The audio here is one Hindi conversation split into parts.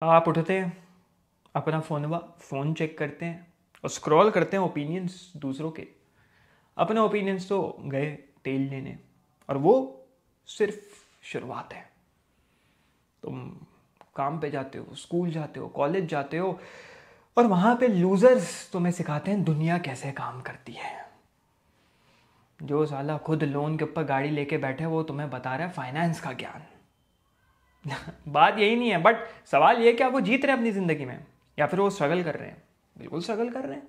आप उठते हैं, अपना फ़ोन चेक करते हैं और स्क्रॉल करते हैं ओपिनियंस दूसरों के। अपने ओपिनियंस तो गए तेल लेने, और वो सिर्फ शुरुआत है। तुम काम पे जाते हो, स्कूल जाते हो, कॉलेज जाते हो, और वहाँ पे लूजर्स तुम्हें सिखाते हैं दुनिया कैसे काम करती है। जो साला खुद लोन के ऊपर गाड़ी लेके बैठे वो तुम्हें बता रहा है फाइनेंस का ज्ञान। बात यही नहीं है, बट सवाल ये कि आप वो जीत रहे हैं अपनी ज़िंदगी में या फिर वो स्ट्रगल कर रहे हैं। बिल्कुल स्ट्रगल कर रहे हैं।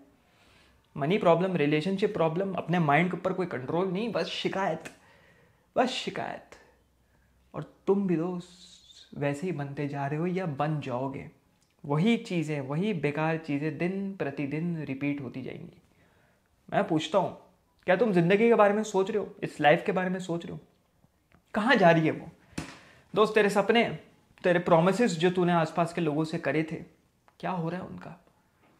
मनी प्रॉब्लम, रिलेशनशिप प्रॉब्लम, अपने माइंड के ऊपर कोई कंट्रोल नहीं, बस शिकायत, बस शिकायत। और तुम भी दोस्त वैसे ही बनते जा रहे हो या बन जाओगे। वही चीज़ें, वही बेकार चीज़ें दिन प्रतिदिन रिपीट होती जाएंगी। मैं पूछता हूँ, क्या तुम ज़िंदगी के बारे में सोच रहे हो? इस लाइफ के बारे में सोच रहे हो? कहाँ जा रही है वो दोस्त? तेरे सपने, तेरे प्रोमिसेस जो तूने आसपास के लोगों से करे थे, क्या हो रहा है उनका?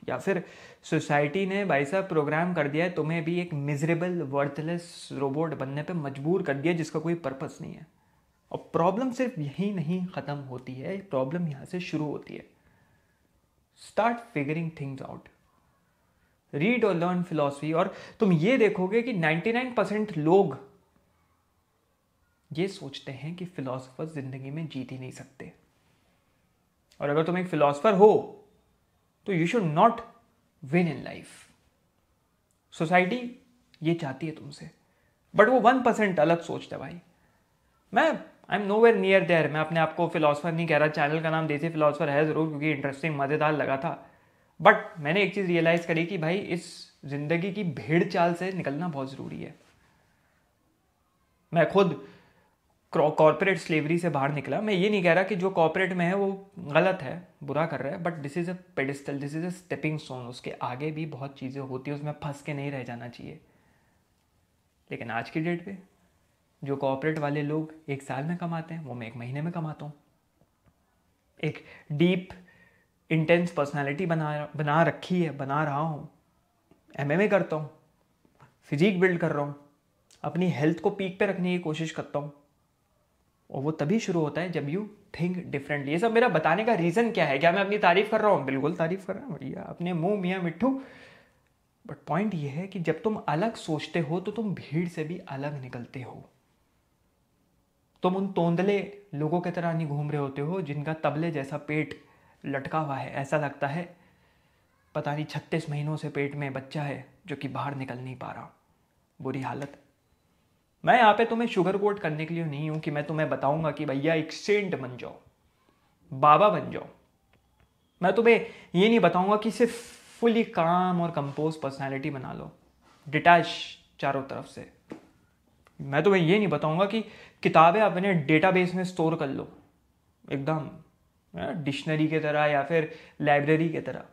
या फिर सोसाइटी ने भाई साहब प्रोग्राम कर दिया है तुम्हें भी एक मिजरेबल वर्थलेस रोबोट बनने पे मजबूर कर दिया जिसका कोई पर्पस नहीं है। और प्रॉब्लम सिर्फ यही नहीं ख़त्म होती है, प्रॉब्लम यहाँ से शुरू होती है। Start figuring things out, read और लर्न फिलॉसफी, और तुम ये देखोगे कि 99% लोग ये सोचते हैं कि फिलोसोफर जिंदगी में जीत ही नहीं सकते। और अगर तुम एक फिलोसोफर हो तो you should not win in life. Society ये चाहती है तुमसे, बट वो 1% अलग सोचता है भाई। मैं I am nowhere near there. मैं अपने आप को फिलोसोफर नहीं कह रहा। चैनल का नाम देसी फिलोसोफर है ज़रूर, क्योंकि इंटरेस्टिंग मज़ेदार लगा था। बट मैंने एक चीज़ रियलाइज़ करी कि भाई इस ज़िंदगी की भेड़ चाल से निकलना बहुत ज़रूरी है। मैं खुद कॉर्पोरेट स्लेवरी से बाहर निकला। मैं ये नहीं कह रहा कि जो कॉर्पोरेट में है वो गलत है, बुरा कर रहा है, but this is a pedestal, this is a stepping stone. उसके आगे भी बहुत चीज़ें होती है, उसमें फंस के नहीं रह जाना चाहिए। लेकिन आज की डेट पे जो कॉर्पोरेट वाले लोग एक साल में कमाते हैं वो मैं एक महीने में कमाता हूँ। एक डीप इंटेंस पर्सनालिटी बना रखी है, बना रहा हूँ। एमएमए करता हूँ, फिजिक बिल्ड कर रहा हूँ, अपनी हेल्थ को पीक पे रखने की कोशिश करता हूँ। और वो तभी शुरू होता है जब यू थिंक डिफरेंटली। ये सब मेरा बताने का रीज़न क्या है? क्या मैं अपनी तारीफ कर रहा हूँ? बिल्कुल तारीफ कर रहा हूँ भैया, अपने मुंह मियाँ मिट्ठू। बट पॉइंट ये है कि जब तुम अलग सोचते हो तो तुम भीड़ से भी अलग निकलते हो। तुम उन तोंदले लोगों की तरह नहीं घूम रहे होते हो जिनका तबले जैसा पेट लटका हुआ है। ऐसा लगता है पता नहीं 36 महीनों से पेट में बच्चा है जो कि बाहर निकल नहीं पा रहा। बुरी हालत। मैं यहाँ पे तुम्हें शुगर कोट करने के लिए नहीं हूँ कि मैं तुम्हें बताऊंगा कि भैया एक सेंट बन जाओ, बाबा बन जाओ। मैं तुम्हें ये नहीं बताऊंगा कि सिर्फ फुली काम और कंपोज पर्सनालिटी बना लो, डिटैच चारों तरफ से। मैं तुम्हें ये नहीं बताऊंगा कि किताबें अपने डेटाबेस में स्टोर कर लो एकदम डिक्शनरी की तरह या फिर लाइब्रेरी की तरह।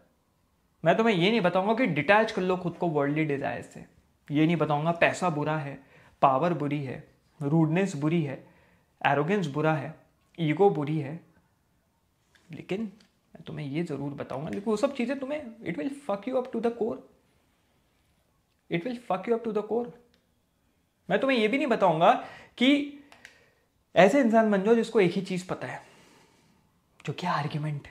मैं तुम्हें ये नहीं बताऊंगा कि डिटैच कर लो खुद को वर्ल्डली डिजायर से। ये नहीं बताऊंगा पैसा बुरा है, पावर बुरी है, रूडनेस बुरी है, एरोगेंस बुरा है, ईगो बुरी है। लेकिन मैं तुम्हें ये ज़रूर बताऊंगा, लेकिन वो सब चीज़ें तुम्हें it will fuck you up to the core. It will fuck you up to the core. मैं तुम्हें ये भी नहीं बताऊंगा कि ऐसे इंसान बन जाओ जिसको एक ही चीज़ पता है, जो क्या आर्ग्यूमेंट।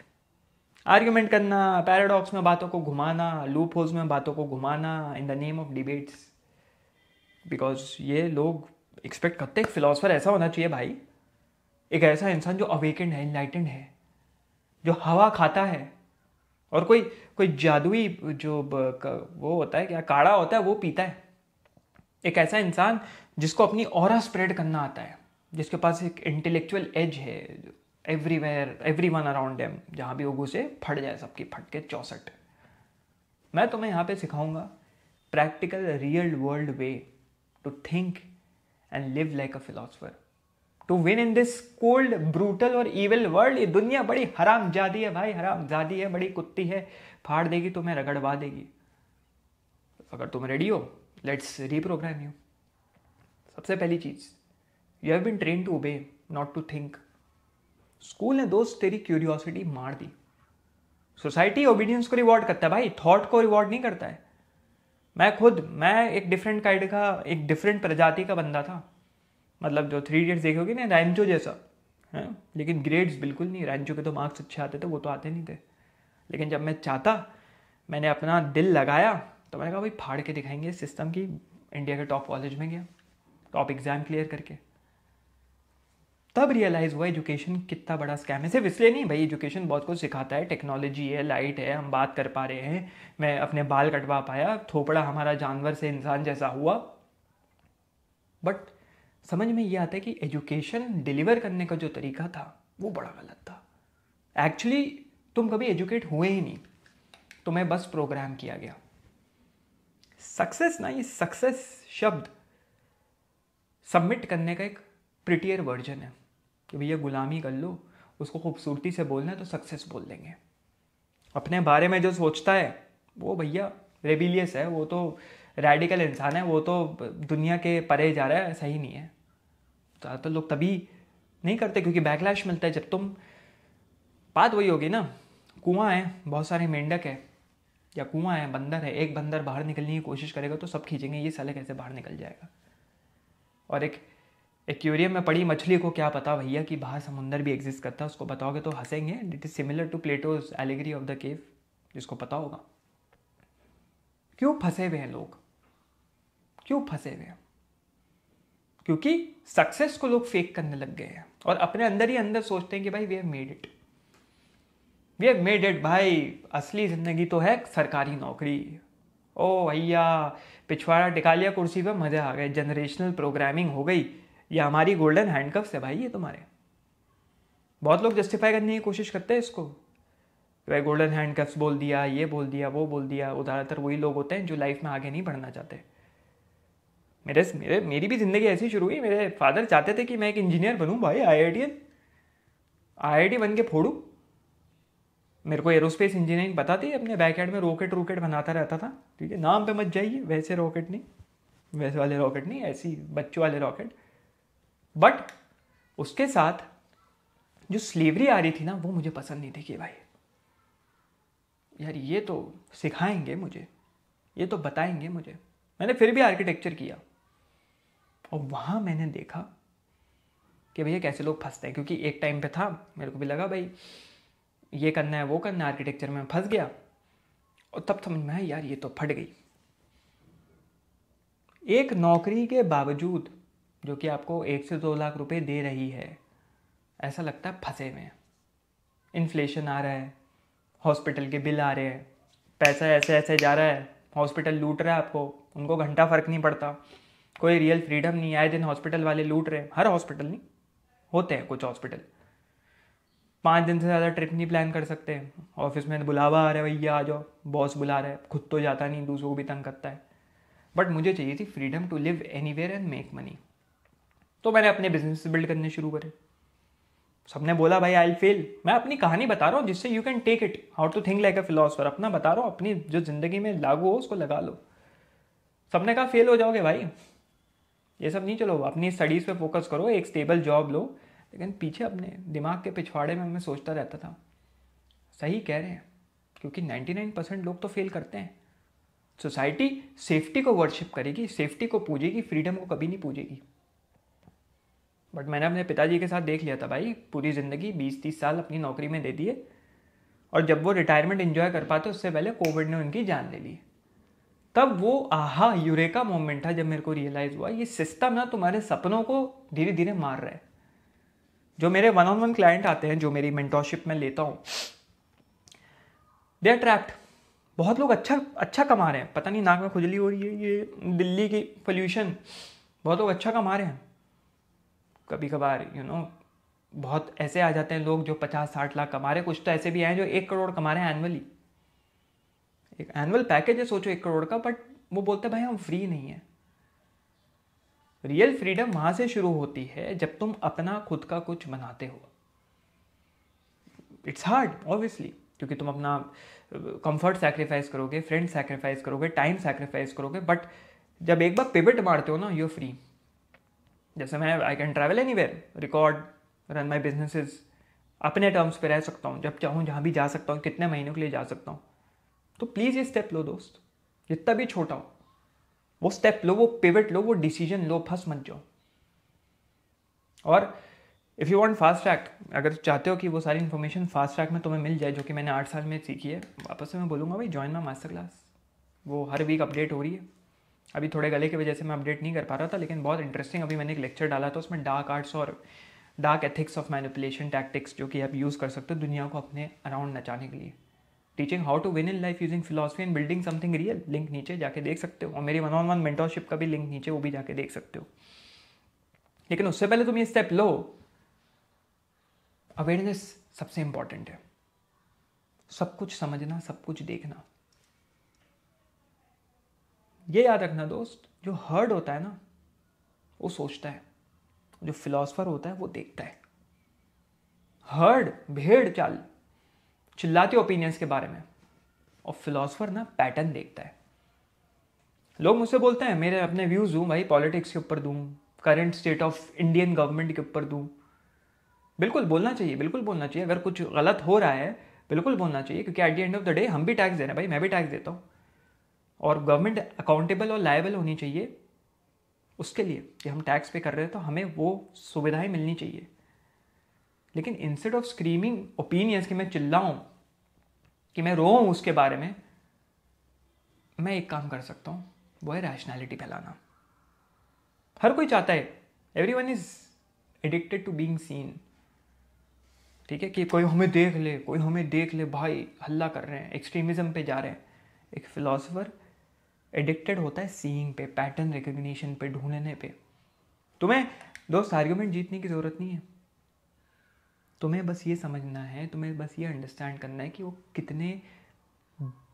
आर्ग्यूमेंट करना, पैराडॉक्स में बातों को घुमाना, लूप होल्स में बातों को घुमाना in the name of debates. Because ये लोग एक्सपेक्ट करते हैं फिलोसफर ऐसा होना चाहिए भाई, एक ऐसा इंसान जो अवेकेंड है, इनलाइटेंड है, जो हवा खाता है और कोई कोई जादुई जो वो होता है, क्या काढ़ा होता है, वो पीता है। एक ऐसा इंसान जिसको अपनी ऑरा स्प्रेड करना आता है, जिसके पास एक इंटेलेक्चुअल एज है, everywhere everyone around them, जहाँ भी वो घुसे फट जाए सबकी, फट के 64। मैं तुम्हें यहाँ पे सिखाऊंगा practical real world way to think and live like a philosopher, to win in this cold brutal और इविल वर्ल्ड। ये दुनिया बड़ी हराम जादी है भाई, हराम जादी है, बड़ी कुत्ती है, फाड़ देगी तुम्हें, रगड़वा देगी। अगर तुम रेडी हो, लेट्स रीप्रोग्राम यू। सबसे पहली चीज, you have been train to obey not to think. School ने दोस्त तेरी क्यूरियोसिटी मार दी। सोसाइटी ओबीडियंस को रिवॉर्ड करता है भाई, थॉट को रिवॉर्ड नहीं करता है। मैं एक डिफरेंट काइंड का, एक डिफरेंट प्रजाति का बंदा था। मतलब जो 3 इडियट्स देखोगे ना, रैंचो जैसा, हैं, लेकिन ग्रेड्स बिल्कुल नहीं। रैंचो के तो मार्क्स अच्छे आते थे, वो तो आते नहीं थे। लेकिन जब मैं चाहता, मैंने अपना दिल लगाया, तो मैंने कहा भाई फाड़ के दिखाएंगे इस सिस्टम की। इंडिया के टॉप कॉलेज में गया, टॉप एग्ज़ाम क्लियर करके। तब रियलाइज़ हुआ एजुकेशन कितना बड़ा स्कैम है। सिर्फ इसलिए नहीं भाई, एजुकेशन बहुत कुछ सिखाता है, टेक्नोलॉजी है, लाइट है, हम बात कर पा रहे हैं, मैं अपने बाल कटवा पाया, थोपड़ा हमारा जानवर से इंसान जैसा हुआ। बट समझ में ये आता है कि एजुकेशन डिलीवर करने का जो तरीका था वो बड़ा गलत था। एक्चुअली तुम कभी एजुकेट हुए ही नहीं, तुम्हें बस प्रोग्राम किया गया। सक्सेस ना, ये सक्सेस शब्द सबमिट करने का एक प्रिटियर वर्जन है कि भैया गुलामी कर लो, उसको खूबसूरती से बोलना है तो सक्सेस बोल देंगे। अपने बारे में जो सोचता है वो भैया रेबिलियस है, वो तो रेडिकल इंसान है, वो तो दुनिया के परे जा रहा है, ऐसा ही नहीं है। ज़्यादातर लोग तभी नहीं करते क्योंकि बैकलैश मिलता है। जब तुम, बात वही होगी ना, कुआं है, बहुत सारे मेंढक है, या कुआं है, बंदर है, एक बंदर बाहर निकलने की कोशिश करेगा तो सब खींचेंगे, ये साले कैसे बाहर निकल जाएगा। और एक एक्वेरियम में पड़ी मछली को क्या पता भैया कि बाहर समुंदर भी एग्जिस्ट करता है, उसको बताओगे तो हंसेंगे। It is similar to Plato's allegory of the cave, जिसको पता होगा। क्यों फंसे हुए हैं लोग, क्यों फंसे हुए हैं? क्योंकि सक्सेस को लोग फेक करने लग गए हैं और अपने अंदर ही अंदर सोचते हैं कि भाई we have made it, we have made it. भाई असली जिंदगी तो है सरकारी नौकरी। ओ भैया पिछवाड़ा टिका लिया कुर्सी पे, मजे आ गए, जनरेशनल प्रोग्रामिंग हो गई, ये हमारी गोल्डन हैंडकफ्स है भाई ये तुम्हारे। बहुत लोग जस्टिफाई करने की कोशिश करते हैं इसको, भाई गोल्डन हैंडकफ्स बोल दिया, ये बोल दिया, वो बोल दिया। ज़्यादातर वही लोग होते हैं जो लाइफ में आगे नहीं बढ़ना चाहते। मेरी भी ज़िंदगी ऐसी शुरू हुई। मेरे फादर चाहते थे कि मैं एक इंजीनियर बनूं भाई, IIT बन के फोड़ूं। मेरे को एरोस्पेस इंजीनियरिंग पता थी, अपने बैकयार्ड में रॉकेट बनाता रहता था। ठीक है, नाम पे मत जाइए, वैसे रॉकेट नहीं, वैसे वाले रॉकेट नहीं, ऐसी बच्चों वाले रॉकेट। बट उसके साथ जो स्लेवरी आ रही थी ना, वो मुझे पसंद नहीं थी कि भाई यार ये तो सिखाएंगे मुझे, ये तो बताएंगे मुझे। मैंने फिर भी आर्किटेक्चर किया और वहाँ मैंने देखा कि भैया कैसे लोग फंसते हैं। क्योंकि एक टाइम पे था, मेरे को भी लगा भाई ये करना है, वो करना है, आर्किटेक्चर में फंस गया। और तब समझ में आया यार ये तो फट गई। एक नौकरी के बावजूद जो कि आपको 1 से 2 लाख रुपए दे रही है, ऐसा लगता है फंसे हुए हैं। इन्फ्लेशन आ रहा है, हॉस्पिटल के बिल आ रहे हैं, पैसा ऐसे ऐसे जा रहा है, हॉस्पिटल लूट रहा है आपको, उनको घंटा फर्क नहीं पड़ता, कोई रियल फ्रीडम नहीं। आए दिन हॉस्पिटल वाले लूट रहे हैं, हर हॉस्पिटल नहीं, होते हैं कुछ हॉस्पिटल 5 दिन से ज़्यादा ट्रिप नहीं प्लान कर सकते। ऑफिस में बुलावा आ रहा है, भैया आ जाओ, बॉस बुला रहा है, खुद तो जाता नहीं, दूसरों को भी तंग करता है। बट मुझे चाहिए थी freedom to live anywhere and make money. तो मैंने अपने बिजनेस बिल्ड करने शुरू करे। सबने बोला भाई आई विल फेल, मैं अपनी कहानी बता रहा हूँ जिससे you can take it, how to think like a philosopher. अपना बता रहा हूँ, अपनी जो जिंदगी में लागू हो उसको लगा लो। सबने कहा फेल हो जाओगे भाई, ये सब नहीं, चलो अपनी स्टडीज़ पे फोकस करो, एक स्टेबल जॉब लो। लेकिन पीछे अपने दिमाग के पिछवाड़े में मैं सोचता रहता था सही कह रहे हैं, क्योंकि 99% लोग तो फेल करते हैं। सोसाइटी सेफ्टी को वर्शिप करेगी, सेफ्टी को पूजेगी, फ्रीडम को कभी नहीं पूजेगी। बट मैंने अपने पिताजी के साथ देख लिया था भाई, पूरी ज़िंदगी 20-30 साल अपनी नौकरी में दे दिए, और जब वो रिटायरमेंट एंजॉय कर पाते उससे पहले कोविड ने उनकी जान ले ली। तब वो आहा यूरेका मोमेंट था जब मेरे को रियलाइज़ हुआ ये सिस्टम ना तुम्हारे सपनों को धीरे धीरे मार रहा है। जो मेरे 1-on-1 क्लाइंट आते हैं, जो मेरी मेंटोरशिप में लेता हूँ, दे आर ट्रैप्ड। बहुत लोग अच्छा कमा रहे हैं, पता नहीं नाक में खुजली हो रही है, ये दिल्ली की पोल्यूशन, बहुत लोग अच्छा कमा रहे हैं। कभी कभार बहुत ऐसे आ जाते हैं लोग जो 50-60 लाख कमा रहे हैं। कुछ तो ऐसे भी हैं जो 1 करोड़ कमा रहे हैं एनुअली। एक एनुअल पैकेज है सोचो 1 करोड़ का, बट वो बोलते हैं भाई हम फ्री नहीं है। रियल फ्रीडम वहां से शुरू होती है जब तुम अपना खुद का कुछ बनाते हो। इट्स हार्ड ऑब्वियसली, क्योंकि तुम अपना कंफर्ट सैक्रिफाइस करोगे, फ्रेंड सैक्रिफाइस करोगे, टाइम सैक्रिफाइस करोगे, बट जब एक बार पिवट मारते हो ना, यू आर फ्री। जैसे मैं I can travel anywhere, record, run my businesses, अपने टर्म्स पे रह सकता हूँ, जब चाहूँ जहाँ भी जा सकता हूँ, कितने महीनों के लिए जा सकता हूँ। तो प्लीज़ ये स्टेप लो दोस्त, जितना भी छोटा हो, वो स्टेप लो, वो पिवट लो, वो डिसीजन लो, फंस मत जाओ। और if you want fast track, अगर चाहते हो कि वो सारी इन्फॉर्मेशन फास्ट ट्रैक में तुम्हें मिल जाए जो कि मैंने 8 साल में सीखी है, वापस से मैं बोलूँगा भाई ज्वाइन माई मास्टर क्लास। वो हर वीक अपडेट हो रही है। अभी थोड़े गले की वजह से मैं अपडेट नहीं कर पा रहा था, लेकिन बहुत इंटरेस्टिंग अभी मैंने एक लेक्चर डाला था, उसमें डार्क आर्ट्स और dark ethics of manipulation tactics जो कि आप यूज़ कर सकते हो दुनिया को अपने अराउंड नचाने के लिए। Teaching how to win in life using philosophy and building something real, link नीचे जाके देख सकते हो, और मेरी 1-on-1 मेंटरशिप का भी लिंक नीचे, वो भी जाके देख सकते हो। लेकिन उससे पहले तुम ये स्टेप लो, अवेयरनेस सबसे इंपॉर्टेंट है। सब कुछ समझना, सब कुछ देखना। ये याद रखना दोस्त, जो हर्ड होता है ना वो सोचता है, जो फिलॉसफर होता है वो देखता है। हर्ड भेड़ चाल चिल्लाते ओपिनियंस के बारे में, और फिलॉसफर ना पैटर्न देखता है। लोग मुझसे बोलते हैं मेरे अपने व्यूज दूं भाई, पॉलिटिक्स के ऊपर दूं, current state of Indian government के ऊपर दूं। बिल्कुल बोलना चाहिए, बिल्कुल बोलना चाहिए। अगर कुछ गलत हो रहा है बिल्कुल बोलना चाहिए, क्योंकि at the end of the day हम भी टैक्स दे रहे हैं भाई, मैं भी टैक्स देता हूँ, और गवर्नमेंट अकाउंटेबल और लायबल होनी चाहिए उसके लिए कि हम टैक्स पे कर रहे हैं, तो हमें वो सुविधाएं मिलनी चाहिए। लेकिन इंस्टेड ऑफ स्क्रीमिंग ओपिनियंस कि मैं चिल्लाऊं, कि मैं रोऊं उसके बारे में, मैं एक काम कर सकता हूं, वो है रैशनैलिटी फैलाना। हर कोई चाहता है, everyone is addicted to being seen, ठीक है, कि कोई हमें देख ले, कोई हमें देख ले, भाई हल्ला कर रहे हैं, एक्सट्रीमिज्म पे जा रहे हैं। एक फिलोसोफर एडिक्टेड होता है सीइंग पे, पैटर्न रिकग्निशन पे, ढूंढने पे। तुम्हें दोस्त आर्ग्यूमेंट जीतने की जरूरत नहीं है, तुम्हें बस ये समझना है, तुम्हें बस ये अंडरस्टैंड करना है कि वो कितने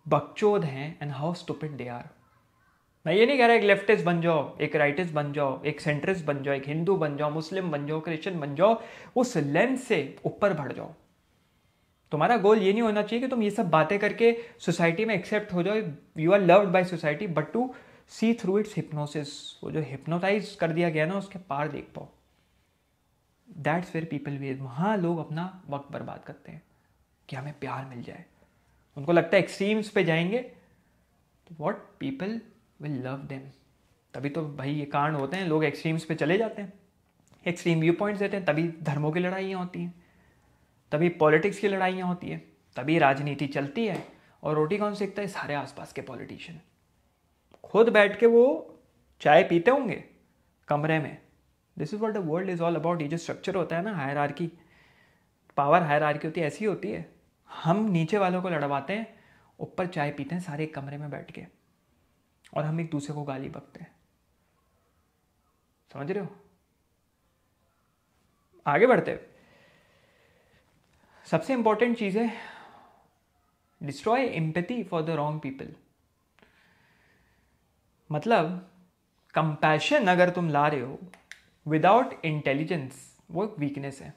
बकचोद हैं and how stupid they are. मैं ये नहीं कह रहा एक लेफ्टिस्ट बन जाओ, एक राइटिस्ट बन जाओ, एक सेंट्रिस्ट बन जाओ, एक हिंदू बन जाओ, मुस्लिम बन जाओ, क्रिश्चियन बन जाओ, उस लेंस से ऊपर बढ़ जाओ। तुम्हारा गोल ये नहीं होना चाहिए कि तुम ये सब बातें करके सोसाइटी में एक्सेप्ट हो जाओ, you are loved by society, but to see through its hypnosis. वो जो हिप्नोटाइज कर दिया गया ना, उसके पार देख पाओ। दैट्स वेयर पीपल वेज, वहाँ लोग अपना वक्त बर्बाद करते हैं कि हमें प्यार मिल जाए। उनको लगता है एक्सट्रीम्स पे जाएंगे तो what people will love them. तभी तो भाई ये कांड होते हैं, लोग एक्सट्रीम्स पे चले जाते हैं, एक्सट्रीम व्यू पॉइंट्स देते हैं, तभी धर्मों की लड़ाइयाँ होती हैं, तभी पॉलिटिक्स की लड़ाइयाँ होती हैं, तभी राजनीति चलती है। और रोटी कौन सेकता है? सारे आसपास के पॉलिटिशियन। खुद बैठ के वो चाय पीते होंगे कमरे में। This is what the world is all about. ये जो स्ट्रक्चर होता है ना, हायरार्की, पावर हायरार्की होती है, ऐसी होती है। हम नीचे वालों को लड़वाते हैं, ऊपर चाय पीते हैं सारे एक कमरे में बैठ के, और हम एक दूसरे को गाली बकते हैं। समझ रहे हो? आगे बढ़ते, सबसे इंपॉर्टेंट चीज है destroy empathy for the wrong people. मतलब कंपैशन अगर तुम ला रहे हो विदाउट इंटेलिजेंस, वो एक वीकनेस है।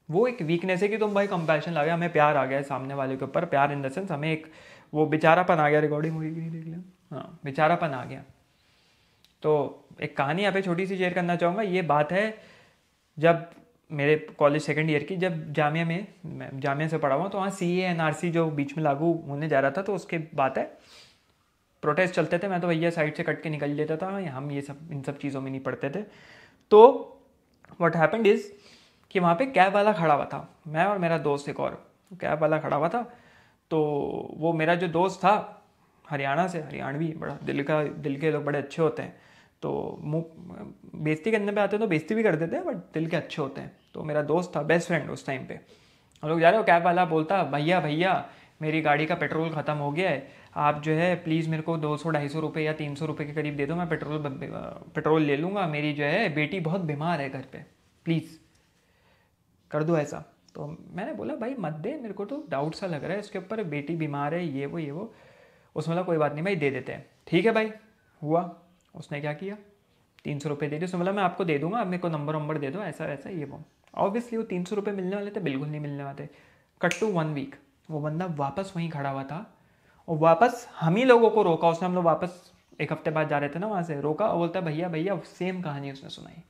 वो एक वीकनेस है कि तुम भाई कंपैशन ला गया, हमें प्यार आ गया है सामने वाले के ऊपर, प्यार इन द सेंस हमें एक वो बेचारापन आ गया। रिकॉर्डिंग हुई कि नहीं देख लिया? हाँ, बेचारापन आ गया। तो एक कहानी यहाँ पे छोटी सी शेयर करना चाहूँगा। ये बात है जब मेरे कॉलेज सेकंड ईयर की, जब जामिया में, मैं जामिया से पढ़ा हुआ, तो वहाँ CAA NRC जो बीच में लागू होने जा रहा था, तो उसके बात है, प्रोटेस्ट चलते थे। मैं तो भैया साइड से कट के निकल लेता था, हम ये सब इन सब चीज़ों में नहीं पढ़ते थे। तो व्हाट हैपेंड इज़ कि वहाँ पे कैब वाला खड़ा हुआ था, मैं और मेरा दोस्त एक और, कैब वाला खड़ा हुआ था। तो वो मेरा जो दोस्त था हरियाणा से, हरियाणवी, बड़ा दिल के लोग बड़े अच्छे होते हैं, तो मुँह बेइज्जती करने पे आते हैं तो बेइज्जती भी कर देते हैं, बट दिल के अच्छे होते हैं। तो मेरा दोस्त था, बेस्ट फ्रेंड उस टाइम पे। हम लोग जा रहे हो, कैब वाला बोलता, भैया भैया मेरी गाड़ी का पेट्रोल ख़त्म हो गया है, आप जो है प्लीज़ मेरे को 200-250 रुपये या 300 रुपये के करीब दे दो, मैं पेट्रोल ले लूँगा, मेरी जो है बेटी बहुत बीमार है घर पे, प्लीज़ कर दो ऐसा। तो मैंने बोला भाई मत दे, मेरे को तो डाउट सा लग रहा है इसके ऊपर, बेटी बीमार है, ये वो। उसमें बोला कोई बात नहीं भाई, दे देते हैं। ठीक है भाई, हुआ। उसने क्या किया, 300 रुपये दे दिए। उसने बोला मैं आपको दे दूंगा, आप मेरे को नंबर दे दो, ऐसा वैसा ये वो। ऑब्वियसली वो 300 रुपये मिलने वाले थे, बिल्कुल नहीं मिलने वाले। कट टू 1 वीक, वो बंदा वापस वहीं खड़ा हुआ था, और वापस हम ही लोगों को रोका उसने। हम लोग वापस 1 हफ्ते बाद जा रहे थे ना वहाँ से, रोका और बोलता भैया भैया, सेम कहानी उसने सुनाई।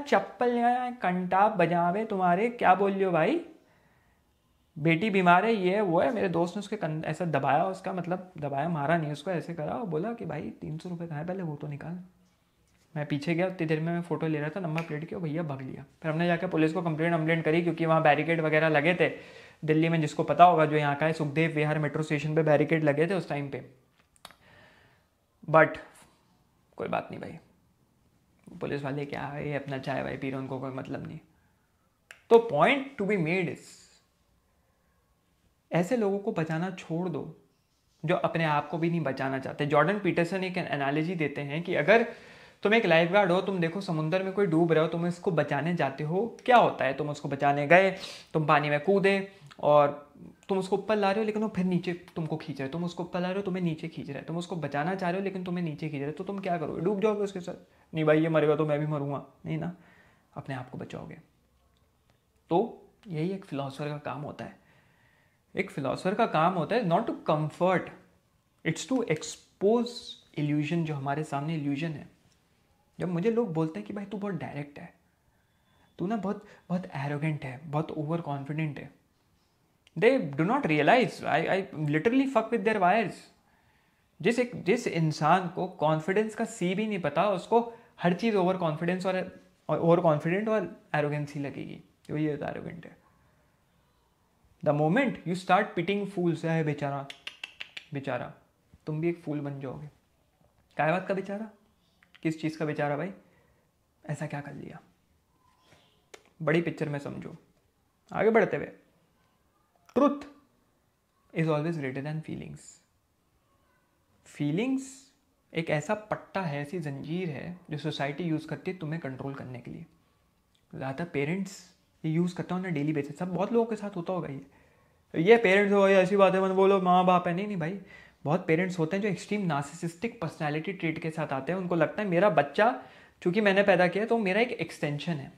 चप्पल कंटाप बजावे तुम्हारे, क्या बोल रहे हो भाई, बेटी बीमार है, ये है वो है। मेरे दोस्त ने उसके ऐसा दबाया, उसका मतलब दबाया, मारा नहीं उसको, ऐसे करा और बोला कि भाई 300 रुपये कहाँ है, पहले वो तो निकाल। मैं पीछे गया, उतनी देर में मैं फ़ोटो ले रहा था नंबर प्लेट की, और भैया भाग लिया। फिर हमने जाकर पुलिस को कंप्लेंट करी, क्योंकि वहाँ बैरिकेड वगैरह लगे थे दिल्ली में, जिसको पता होगा, जो यहाँ का है, सुखदेव विहार मेट्रो स्टेशन पे बैरिकेड लगे थे उस टाइम पे। बट कोई बात नहीं भाई, पुलिस वाले क्या है, अपना चाय वाय पी रहे, उनको कोई मतलब नहीं। तो point to be made is, ऐसे लोगों को बचाना छोड़ दो जो अपने आप को भी नहीं बचाना चाहते। जॉर्डन पीटरसन एक एनालॉजी देते हैं कि अगर तुम एक लाइफ गार्ड हो, तुम देखो समुद्र में कोई डूब रहे हो, तुम इसको बचाने जाते हो, क्या होता है, तुम उसको बचाने गए, तुम पानी में कूदे और तुम उसको ऊपर ला रहे हो, लेकिन वो फिर नीचे तुमको खींच रहे हो, तुम उसको ऊपर ला रहे हो, तुम्हें नीचे खींच रहे हो, तुम उसको बचाना चाह रहे हो लेकिन तुम्हें नीचे खींच रहे हो, तो तुम क्या करोगे? डूब जाओगे उसके साथ? नहीं भाई, ये मरेगा तो मैं भी मरूंगा, नहीं ना, अपने आप को बचाओगे। तो यही एक फिलोसोफर का काम होता है। एक फिलोसोफर का काम होता है not to comfort, it's to expose illusion, जो हमारे सामने इल्यूजन है। जब मुझे लोग बोलते हैं कि भाई तू बहुत डायरेक्ट है, तू ना बहुत बहुत एरोगेंट है, बहुत ओवर कॉन्फिडेंट है, they do not realise I literally fuck with their wires. जिस इंसान को कॉन्फिडेंस का सी भी नहीं पता, उसको हर चीज़ ओवर कॉन्फिडेंस और ओवर कॉन्फिडेंट और एरोगेंसी लगेगी, तो ये एरोगेंट है। The moment you start pitying fools, है बेचारा बेचारा, तुम भी एक फूल बन जाओगे। क्या बात का बेचारा? किस चीज़ का बेचारा भाई? ऐसा क्या कर लिया? बड़ी पिक्चर में समझो। आगे बढ़ते हुए, truth is always greater than feelings. Feelings एक ऐसा पट्टा है, ऐसी जंजीर है जो सोसाइटी यूज़ करती है तुम्हें कंट्रोल करने के लिए। ज़्यादातर पेरेंट्स ये यूज़ करता हूँ ना डेली बेसिस, सब बहुत लोगों के साथ होता होगा ये पेरेंट्स हो, ये ऐसी बात है, मतलब बोलो माँ बाप है, नहीं भाई, बहुत पेरेंट्स होते हैं जो एक्सट्रीम नार्सिसिस्टिक पर्सनैलिटी ट्रेट के साथ आते हैं। उनको लगता है मेरा बच्चा चूंकि मैंने पैदा किया तो मेरा एक एक्सटेंशन है,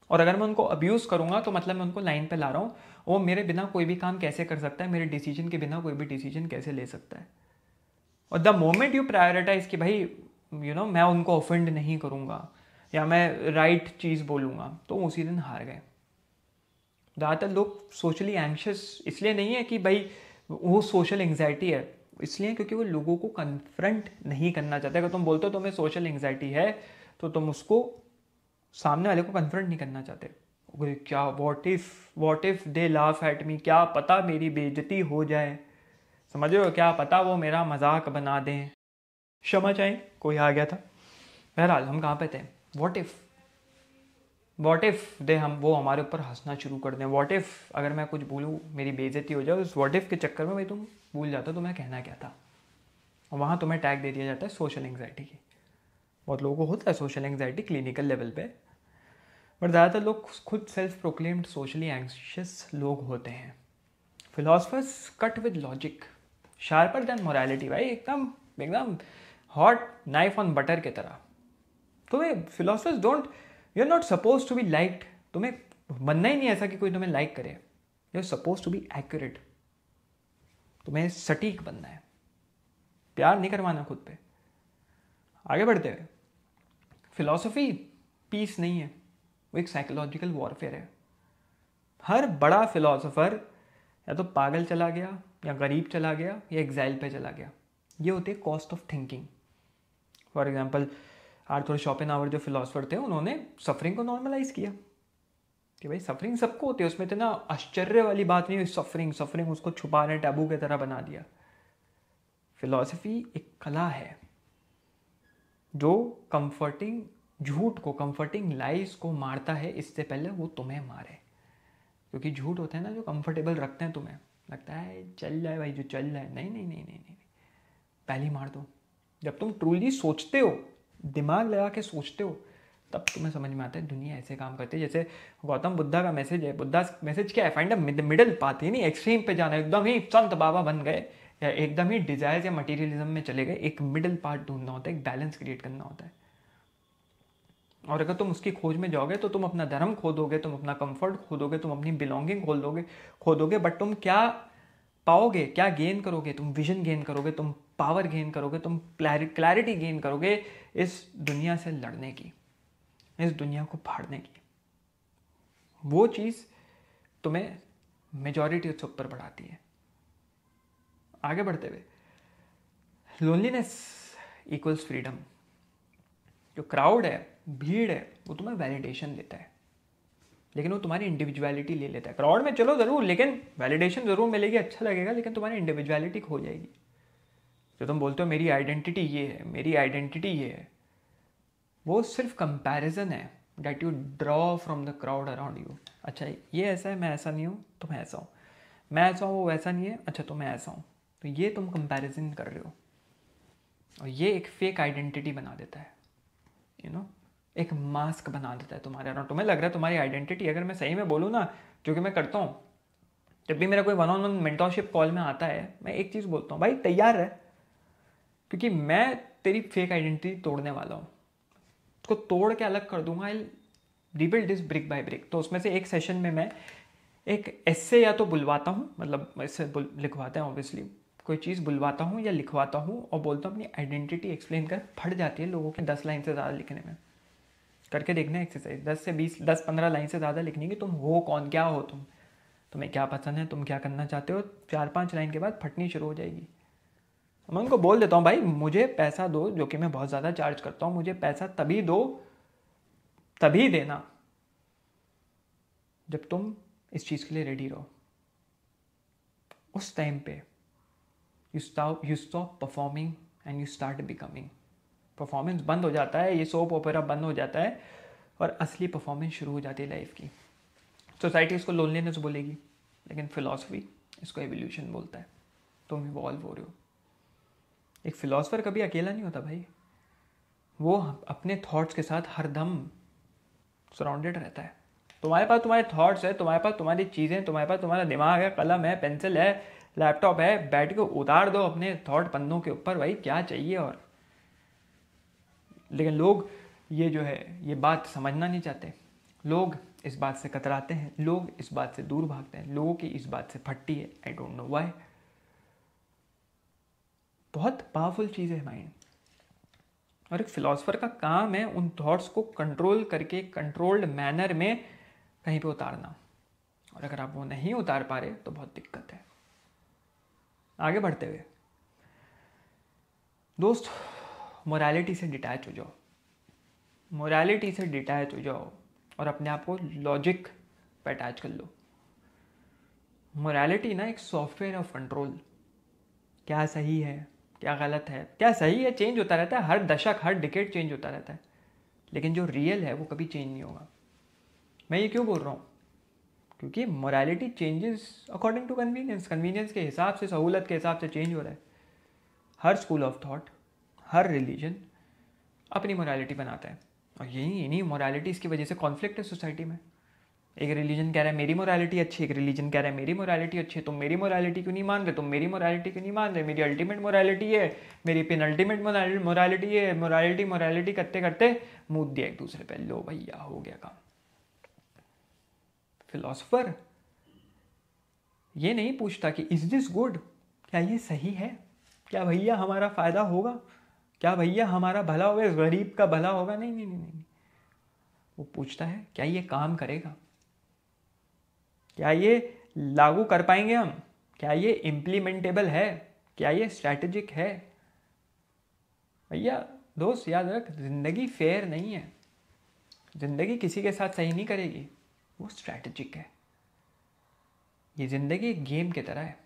और अगर मैं उनको अब्यूज़ करूँगा तो मतलब मैं उनको लाइन पे ला रहा हूँ, वो मेरे बिना कोई भी काम कैसे कर सकता है, मेरे डिसीजन के बिना कोई भी डिसीजन कैसे ले सकता है। और द मोमेंट यू प्रायोरिटाइज कि भाई मैं उनको ऑफेंड नहीं करूँगा या मैं राइट चीज़ बोलूँगा, तो उसी दिन हार गए। ज़्यादातर लोग सोशली एंग्शियस इसलिए नहीं है कि भाई वो सोशल एंग्जाइटी है, इसलिए क्योंकि वो लोगों को कन्फ्रंट नहीं करना चाहते। अगर तुम बोलते हो तुम्हें सोशल एंग्जाइटी है तो तुम उसको सामने वाले को कन्फ्रंट नहीं करना चाहते। क्या what if they laugh at me, क्या पता मेरी बेइज्जती हो जाए, समझ रहे हो, क्या पता वो मेरा मजाक बना दें। क्षमा चाहें, कोई आ गया था। बहरहाल हम कहाँ पे थे? व्हाट इफ दे वो हमारे ऊपर हंसना शुरू कर दें। व्हाट इफ अगर मैं कुछ बोलूँ मेरी बेइज्जती हो जाए, उस व्हाट इफ के चक्कर में भाई तुम भूल जाते हो तुम्हें कहना क्या था, और वहाँ तुम्हें टैग दे दिया जाता है सोशल एंग्जाइटी की। बहुत लोगों को होता है सोशल एंग्जाइटी क्लिनिकल लेवल पे, बट ज़्यादातर लोग खुद सेल्फ प्रोक्लेम्ड सोशली एंग्शियस लोग होते हैं। Philosophers cut with logic, sharper than morality. भाई एकदम एकदम हॉट नाइफ ऑन बटर की तरह। तुम्हें philosophers don't, you are not suppose to be liked, तुम्हें बनना ही नहीं ऐसा कि कोई तुम्हें लाइक करे। You are suppose to be accurate, तुम्हें सटीक बनना है, प्यार नहीं करवाना खुद पे। आगे बढ़ते हुए, फिलॉसफी पीस नहीं है, वो एक साइकोलॉजिकल वॉरफेयर है। हर बड़ा फिलॉसफर या तो पागल चला गया, या गरीब चला गया, या एग्जाइल पे चला गया। ये होती है cost of thinking. For example Arthur Schopenhauer जो फिलोसफर थे, उन्होंने सफरिंग को नॉर्मलाइज किया कि भाई सफरिंग सबको होती है, उसमें इतना आश्चर्य वाली बात नहीं हुई। सफरिंग उसको छुपाने टैबू की तरह बना दिया। फिलॉसफी एक कला है जो कंफर्टिंग झूठ को, कंफर्टिंग लाइज को मारता है इससे पहले वो तुम्हें मारे। क्योंकि झूठ होते हैं ना जो कंफर्टेबल रखते हैं, तुम्हें लगता है चल जाए भाई जो चल रहा है, नहीं नहीं नहीं नहीं नहीं, पहले ही मार दो। जब तुम ट्रूली सोचते हो, दिमाग लगा के सोचते हो, तब तुम्हें समझ में आता है दुनिया ऐसे काम करती है। जैसे गौतम बुद्धा का मैसेज है, बुद्धा मैसेज क्या है? Find a middle path. ही नहीं एक्सट्रीम पे जाना, एकदम ही संत बाबा बन गए या एकदम ही डिजायर्स या मटीरियलिज्म में चले गए। एक मिडल पार्ट ढूंढना होता है, एक बैलेंस क्रिएट करना होता है। और अगर तुम उसकी खोज में जाओगे तो तुम अपना धर्म खो दोगे, तुम अपना कंफर्ट खो दोगे, तुम अपनी बिलोंगिंग खो दोगे। बट तुम क्या पाओगे, क्या गेन करोगे? तुम विजन गेन करोगे, तुम पावर गेन करोगे, तुम क्लैरिटी गेन करोगे इस दुनिया से लड़ने की, इस दुनिया को फाड़ने की। वो चीज़ तुम्हें मेजॉरिटी उससे ऊपर बढ़ाती है। आगे बढ़ते हुए, लोनलीनेस इक्वल्स फ्रीडम। जो क्राउड है, भीड़ है, वो तुम्हें वैलिडेशन देता है, लेकिन वो तुम्हारी इंडिविजुअलिटी ले लेता है। क्राउड में चलो ज़रूर, लेकिन वैलिडेशन ज़रूर मिलेगी, अच्छा लगेगा, लेकिन तुम्हारी इंडिविजुअलिटी खो जाएगी। जो तुम बोलते हो मेरी आइडेंटिटी ये है, मेरी आइडेंटिटी ये है, वो सिर्फ कंपैरिजन है that you draw from the crowd around you. अच्छा ये ऐसा है, मैं ऐसा नहीं हूँ तो मैं ऐसा हूँ, मैं ऐसा हूँ वो वैसा नहीं है, अच्छा तो मैं ऐसा हूँ। तो ये तुम कंपैरिजन कर रहे हो, और ये एक फेक आइडेंटिटी बना देता है, यू नो, एक मास्क बना देता है तुम्हारे अराउंड। तुम्हें लग रहा है तुम्हारी आइडेंटिटी, अगर मैं सही में बोलूँ ना, जो कि मैं करता हूँ, जब भी मेरा कोई 1-on-1 मेंटरशिप कॉल में आता है, मैं एक चीज़ बोलता हूँ, भाई तैयार रह, क्योंकि मैं तेरी फेक आइडेंटिटी तोड़ने वाला हूँ, उसको तोड़ के अलग कर दूंगा। I rebuild this brick by brick. तो उसमें से एक सेशन में मैं एक एस्से या तो बुलवाता हूँ, मतलब इससे लिखवाते हैं ऑब्वियसली, कोई चीज़ बुलवाता हूँ या लिखवाता हूँ और बोलता हूँ अपनी आइडेंटिटी एक्सप्लेन कर। फट जाती है लोगों के 10 लाइन से ज़्यादा लिखने में। करके देखना एक्सरसाइज, 10 से 20, 10-15 लाइन से ज़्यादा लिखनी कि तुम हो कौन, क्या हो तुम, तुम्हें क्या पसंद है, तुम क्या करना चाहते हो। 4-5 लाइन के बाद फटनी शुरू हो जाएगी। मैं उनको बोल देता हूँ भाई मुझे पैसा दो, जो कि मैं बहुत ज़्यादा चार्ज करता हूँ, मुझे पैसा तभी दो, तभी देना जब तुम इस चीज़ के लिए रेडी रहो। उस टाइम पे you stop performing and you start becoming. Performance बंद हो जाता है, ये सोप ओपेरा बंद हो जाता है, और असली परफॉर्मेंस शुरू हो जाती है लाइफ की। सोसाइटी इसको लोनलीनेस बोलेगी, लेकिन फिलॉसफी इसको एवोल्यूशन बोलता है। तुम इवॉल्व हो रहे हो। एक फिलॉसफर कभी अकेला नहीं होता भाई, वो अपने थॉट्स के साथ हरदम सराउंडेड रहता है। तुम्हारे पास तुम्हारे थॉट्स है, तुम्हारे पास तुम्हारी चीज़ें, तुम्हारे पास तुम्हारा दिमाग है, कलम है, पेंसिल है, लैपटॉप है, बैठ के उतार दो अपने थॉट पन्नों के ऊपर, भाई क्या चाहिए और। लेकिन लोग ये जो है ये बात समझना नहीं चाहते, लोग इस बात से कतराते हैं, लोग इस बात से दूर भागते हैं, लोगों की इस बात से फटती है। I don't know why. बहुत पावरफुल चीज़ है माइंड, और एक फिलोसोफर का काम है उन थॉट्स को कंट्रोल करके कंट्रोल्ड मैनर में कहीं पे उतारना। और अगर आप वो नहीं उतार पा रहे तो बहुत दिक्कत है। आगे बढ़ते हुए दोस्त, मोरालिटी से डिटैच हो जाओ, मोरालिटी से डिटैच हो जाओ और अपने आप को लॉजिक पे अटैच कर लो। मोरालिटी ना एक सॉफ्टवेयर ऑफ कंट्रोल। क्या सही है, क्या गलत है, क्या सही है चेंज होता रहता है, हर दशक हर डिकेड चेंज होता रहता है, लेकिन जो रियल है वो कभी चेंज नहीं होगा। मैं ये क्यों बोल रहा हूँ, क्योंकि morality changes according to convenience. Convenience के हिसाब से, सहूलत के हिसाब से चेंज हो रहा है। हर स्कूल ऑफ थॉट, हर रिलीजन अपनी मोरालिटी बनाता है, और यही इन्हीं मोरालिटीज़ की वजह से कॉन्फ्लिक्ट है सोसाइटी में। एक रिलीजन कह रहा है मेरी मोरालिटी अच्छी, एक रिलीजन कह रहा है मेरी मोरालिटी अच्छी। तुम मेरी मोरालिटी क्यों नहीं मान रहे, तुम मेरी मोरालिटी क्यों नहीं मान रहे, मेरी अल्टीमेट मोरालिटी है, मेरी पिन अल्टीमेट मोरालिटी है। मोरालिटी करते करते मुँह दिया एक दूसरे पे, लो भैया हो गया काम। फिलोसोफर ये नहीं पूछता कि इज दिस गुड, क्या ये सही है, क्या भैया हमारा फायदा होगा, क्या भैया हमारा भला होगा, इस गरीब का भला होगा। नहीं नहीं नहीं नहीं, वो पूछता है क्या ये काम करेगा, क्या ये लागू कर पाएंगे हम, क्या ये इम्प्लीमेंटेबल है, क्या ये स्ट्रैटेजिक है। भैया दोस्त याद रख, जिंदगी फेयर नहीं है, जिंदगी किसी के साथ सही नहीं करेगी, वो स्ट्रैटेजिक है। ये ज़िंदगी एक गेम की तरह है,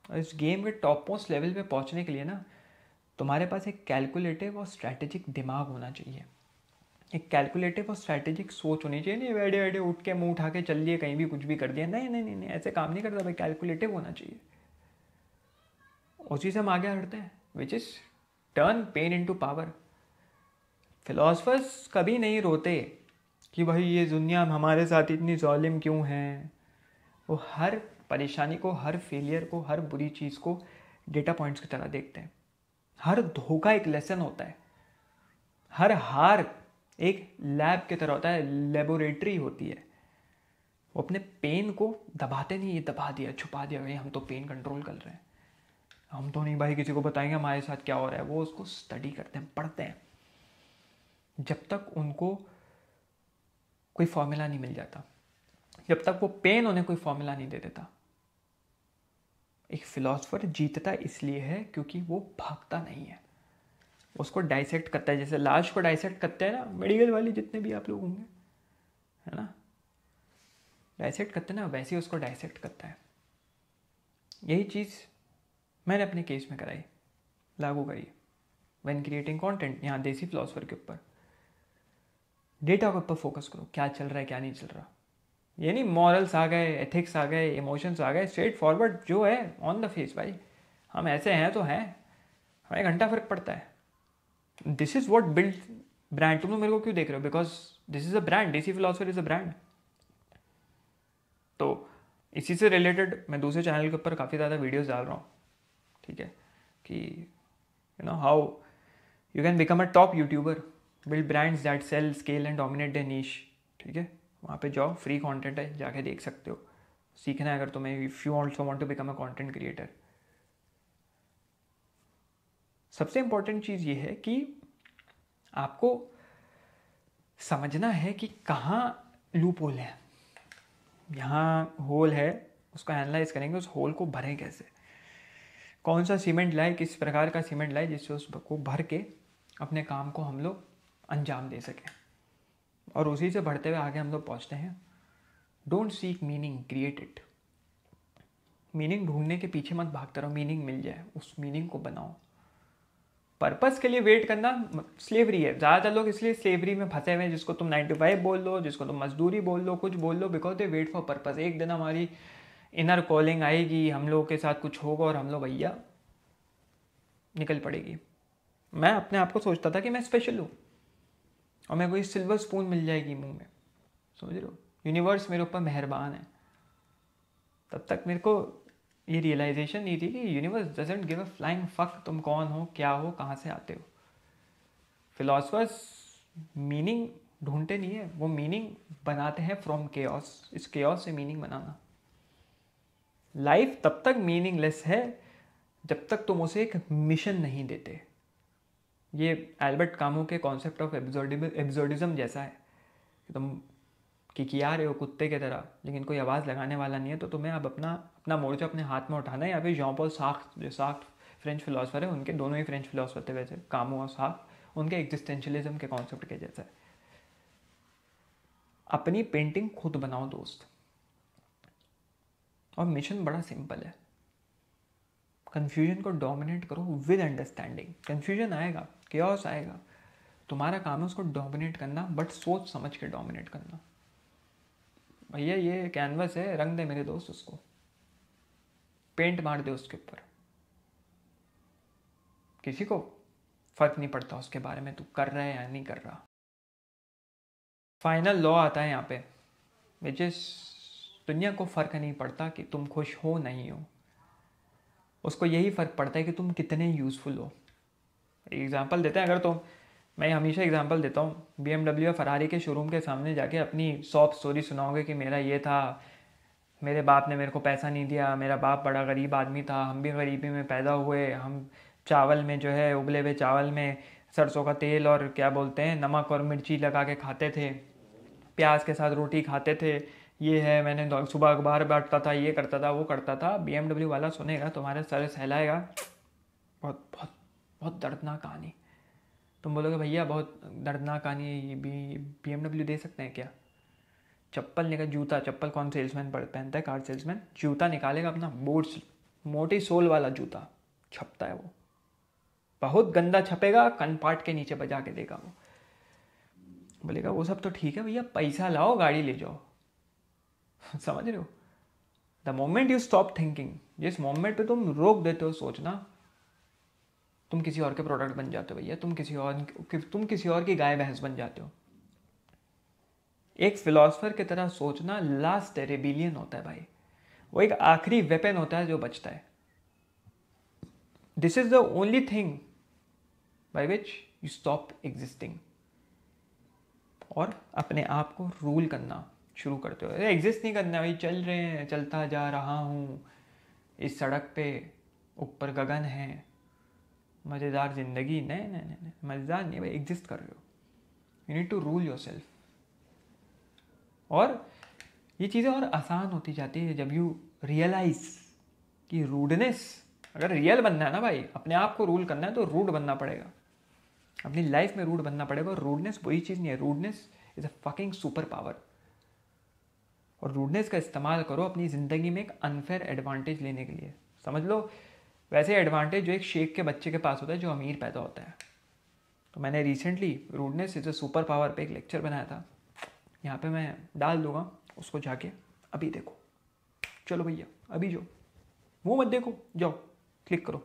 और इस गेम के टॉप मोस्ट लेवल पे पहुंचने के लिए ना तुम्हारे पास एक कैलकुलेटिव और स्ट्रैटेजिक दिमाग होना चाहिए, एक कैलकुलेटिव और स्ट्रैटेजिक सोच होनी चाहिए। नहीं बैठे बैठे उठ के मुंह उठा के चल लिए, कहीं भी कुछ भी कर दिया, नहीं नहीं नहीं नहीं, ऐसे काम नहीं करता भाई। कैलकुलेटिव होना चाहिए, उसी से हम आगे बढ़ते हैं, which is turn pain into power. Philosophers कभी नहीं रोते कि भाई ये दुनिया हमारे साथ इतनी ज़ालिम क्यों है। वो हर परेशानी को, हर फेलियर को, हर बुरी चीज़ को डेटा पॉइंट्स की तरह देखते हैं। हर धोखा एक लेसन होता है, हर हार एक लैब की तरह होता है, लेबोरेटरी होती है। वो अपने पेन को दबाते नहीं, ये दबा दिया, छुपा दिया, भाई हम तो पेन कंट्रोल कर रहे हैं, हम तो नहीं भाई किसी को बताएंगे हमारे साथ क्या हो रहा है। वो उसको स्टडी करते हैं, पढ़ते हैं, जब तक उनको कोई फॉर्मूला नहीं मिल जाता, जब तक वो पेन उन्हें कोई फॉर्मूला नहीं दे देता। एक फिलोसोफर जीतता इसलिए है क्योंकि वो भागता नहीं है, उसको डाइसेक्ट करता है, जैसे लाश को डाइसेक्ट करते हैं ना मेडिकल वाले जितने भी आप लोग होंगे, है ना, डाइसेक्ट करते हैं ना, वैसे ही उसको डाइसेक्ट करता है। यही चीज़ मैंने अपने केस में कराई, लागू करी व्हेन क्रिएटिंग कंटेंट। यहाँ देसी फिलोसफर के ऊपर, डेटा के ऊपर फोकस करो, क्या चल रहा है क्या नहीं चल रहा। ये नहीं मॉरल्स आ गए, एथिक्स आ गए, इमोशंस आ गए, स्ट्रेट फॉरवर्ड जो है ऑन द फेस भाई, हम ऐसे हैं तो हैं, हमें घंटा फर्क पड़ता है। This is what build brand. तुम लोग मेरे को क्यों देख रहे हो? Because this is a brand, देसी फिलोसफर इज अ ब्रांड। तो इसी से रिलेटेड मैं दूसरे चैनल के ऊपर काफ़ी ज़्यादा वीडियोस डाल रहा हूँ, ठीक है, कि you know how you can become a top YouTuber, build brands that sell, scale and dominate the niche, ठीक है। वहाँ पे जाओ, फ्री कंटेंट है, जाके देख सकते हो, सीखना है अगर तुम्हें, if you also want to become a content creator. सबसे इंपॉर्टेंट चीज़ ये है कि आपको समझना है कि कहाँ लूप होल है, यहाँ होल है, उसको एनालाइज करेंगे, उस होल को भरें कैसे, कौन सा सीमेंट लाए, किस प्रकार का सीमेंट लाए जिससे उसको भर के अपने काम को हम लोग अंजाम दे सकें, और उसी से बढ़ते हुए आगे हम लोग पहुँचते हैं। Don't seek meaning, create it. Meaning ढूंढने के पीछे मत भागते रहो, मीनिंग मिल जाए उस मीनिंग को बनाओ। पर्पस के लिए वेट करना स्लेवरी है। ज़्यादातर लोग इसलिए स्लेवरी में फंसे हुए हैं, जिसको तुम 9 to 5 बोल लो, जिसको तुम मजदूरी बोल लो, कुछ बोल लो, because they wait for purpose. एक दिन हमारी इनर कॉलिंग आएगी, हम लोगों के साथ कुछ होगा और हम लोग भैया निकल पड़ेगी। मैं अपने आप को सोचता था कि मैं स्पेशल हूँ और मेरे को इस सिल्वर स्पून मिल जाएगी मुंह में, समझ रहे हो, यूनिवर्स मेरे ऊपर मेहरबान है। तब तक मेरे को ये रियलाइजेशन नहीं थी कि universe doesn't give a flying fuck तुम कौन हो, क्या हो, कहाँ से आते हो। फिलोसफर्स मीनिंग ढूंढते नहीं है, वो मीनिंग बनाते हैं फ्रॉम केओस। इस केओस से मीनिंग बनाना। लाइफ तब तक मीनिंगलेस है जब तक तुम उसे एक मिशन नहीं देते। ये एल्बर्ट कामू के कॉन्सेप्ट ऑफ एब्सर्डिज्म जैसा है कि तुम किकिया रहे हो कुत्ते की तरह, लेकिन कोई आवाज़ लगाने वाला नहीं है, तो तुम्हें अब अपना मोर्चा अपने हाथ में उठाना है। या फिर जॉन पॉल सार्ट्रे, जो सार्ट्रे फ्रेंच फिलोसफर है, उनके दोनों ही फ्रेंच फिलोसफर थे वैसे, कामू और सार्ट्रे, उनके एग्जिस्टेंशियलिज्म के कॉन्सेप्ट के जैसा है। अपनी पेंटिंग खुद बनाओ दोस्त, और मिशन बड़ा सिंपल है। कन्फ्यूजन को डोमिनेट करो विद अंडरस्टैंडिंग। कन्फ्यूजन आएगा, केओस आएगा, तुम्हारा काम है उसको डोमिनेट करना, बट सोच समझ के डोमिनेट करना। भैया ये कैनवस है, रंग दे मेरे दोस्त, उसको पेंट मार दे उसके ऊपर, किसी को फर्क नहीं पड़ता उसके बारे में तू कर रहा है या नहीं कर रहा। फाइनल लॉ आता है यहाँ पे, विच इज दुनिया को फर्क नहीं पड़ता कि तुम खुश हो नहीं हो, उसको यही फ़र्क पड़ता है कि तुम कितने यूज़फुल हो। एग्जांपल देते हैं, अगर तुम, मैं हमेशा एग्जांपल देता हूँ, BMW या फरारी के शोरूम के सामने जाके अपनी सॉप स्टोरी सुनाओगे कि मेरा ये था, मेरे बाप ने मेरे को पैसा नहीं दिया, मेरा बाप बड़ा गरीब आदमी था, हम भी गरीबी में पैदा हुए, हम चावल में जो है उबले हुए चावल में सरसों का तेल और क्या बोलते हैं नमक और मिर्ची लगा के खाते थे, प्याज के साथ रोटी खाते थे, ये है, मैंने सुबह अखबार बांटता था, ये करता था, वो करता था। BMW वाला सुनेगा, तुम्हारे सर सहलाएगा, बहुत बहुत बहुत दर्दनाक कहानी। तुम बोलोगे भैया बहुत दर्दनाक कहानी है, ये भी BMW दे सकते हैं क्या? चप्पल निकाल, जूता, चप्पल कौन सेल्समैन पहनता है? कार सेल्समैन जूता निकालेगा अपना, बोट्स मोटी सोल वाला जूता छपता है, वो बहुत गंदा छपेगा, कनपाट के नीचे बजा के देगा वो। बोलेगा वो सब तो ठीक है भैया, पैसा लाओ गाड़ी ले जाओ। समझ रहे हो? The moment you stop thinking, जिस मोमेंट पे तुम रोक देते हो सोचना, तुम किसी और के प्रोडक्ट बन जाते हो भैया, तुम किसी और की गाय भैंस बन जाते हो। एक फिलोसफर की तरह सोचना लास्ट रेबिलियन होता है भाई, वो एक आखिरी वेपन होता है जो बचता है। This is the only thing by which you stop existing, और अपने आप को रूल करना शुरू करते हो। एग्जिस्ट नहीं करना भाई, चल रहे हैं, चलता जा रहा हूँ इस सड़क पे, ऊपर गगन है, मज़ेदार ज़िंदगी। नहीं नहीं नहीं, मज़ेदार नहीं भाई, एग्जिस्ट कर रहे हो। You need to rule yourself. और ये चीज़ें और आसान होती जाती है जब यू रियलाइज कि रूडनेस, अगर रियल बनना है ना भाई, अपने आप को रूल करना है तो रूड बनना पड़ेगा। अपनी लाइफ में रूड बनना पड़ेगा। और रूडनेस वही चीज़ नहीं है, rudeness is a fucking super power. और रूडनेस का इस्तेमाल करो अपनी ज़िंदगी में एक अनफेयर एडवांटेज लेने के लिए। समझ लो वैसे एडवांटेज जो एक शेख के बच्चे के पास होता है जो अमीर पैदा होता है। तो मैंने recently rudeness is a super power पे एक लेक्चर बनाया था, यहाँ पे मैं डाल दूंगा, उसको जाके अभी देखो। चलो भैया अभी जो मुँह मत देखो, जाओ क्लिक करो।